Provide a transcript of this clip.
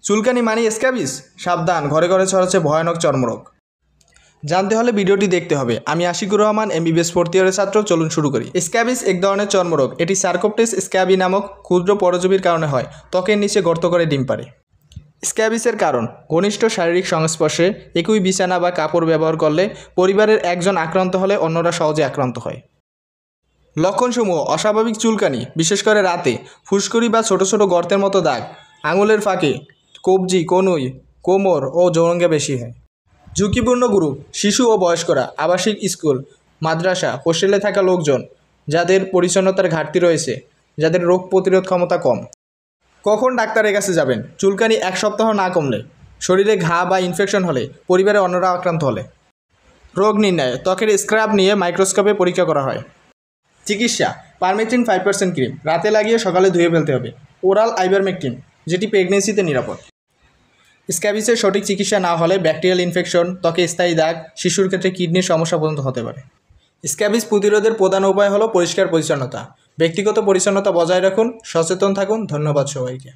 চুলকানি মানে স্ক্যাবিস? সাবধান, ঘরে ঘরে ছড়াচ্ছে ভয়ানক চর্মরোগ। জানতে হলে ভিডিওটি দেখতে হবে। আমি আশিকুর রহমান, এমবিবিএস ফোর্থ ইয়ারের ছাত্র। চলুন শুরু করি। স্ক্যাবিস এক ধরনের চর্মরোগ। এটি সার্কোপটেস স্ক্যাবি নামক ক্ষুদ্র পরজীবীর কারণে হয়। ত্বকের নিচে গর্ত করে ডিম পাড়ে। স্ক্যাবিসের কারণ: ঘনিষ্ঠ শারীরিক সংস্পর্শে, একই বিছানা বা কাপড় ব্যবহার করলে, পরিবারের একজন আক্রান্ত হলে অন্যরা সহজে আক্রান্ত হয়। লক্ষণসমূহ: অস্বাভাবিক চুলকানি, বিশেষ করে রাতে, ফুসকুড়ি বা ছোট ছোট গর্তের মতো দাগ, আঙুলের ফাঁকে, কবজি, কনুই, কোমর ও যৌনাঙ্গে বেশি হয়। ঝুঁকিপূর্ণ গ্রুপ: শিশু ও বয়স্করা, আবাসিক স্কুল, মাদ্রাসা, হোস্টেলে থাকা লোকজন, যাদের পরিচ্ছন্নতার ঘাটতি রয়েছে, যাদের রোগ প্রতিরোধ ক্ষমতা কম। কখন ডাক্তারের কাছে যাবেন? চুলকানি 1 সপ্তাহ না কমলে, শরীরে ঘা বা ইনফেকশন হলে, পরিবারে অন্যরা আক্রান্ত হলে। রোগ নির্ণয়: ত্বকের স্ক্র্যাব নিয়ে মাইক্রোস্কোপে পরীক্ষা করা হয়। চিকিৎসা: পারমেথ্রিন 5% ক্রিম, রাতে লাগিয়ে সকালে ধুয়ে ফেলতে হবে। ওরাল আইভারমেকটিন, যেটি প্রেগনেন্সিতে নিরাপদ। স্ক্যাবিসের সঠিক চিকিৎসা না হলে ব্যাকটেরিয়াল ইনফেকশন, ত্বকে স্থায়ী দাগ, শিশুর ক্ষেত্রে কিডনির সমস্যা পর্যন্ত হতে পারে। স্ক্যাবিস প্রতিরোধের প্রধান উপায় হলো পরিষ্কার পরিচ্ছন্নতা। ব্যক্তিগত পরিচ্ছন্নতা বজায় রাখুন, সচেতন থাকুন। ধন্যবাদ সবাইকে।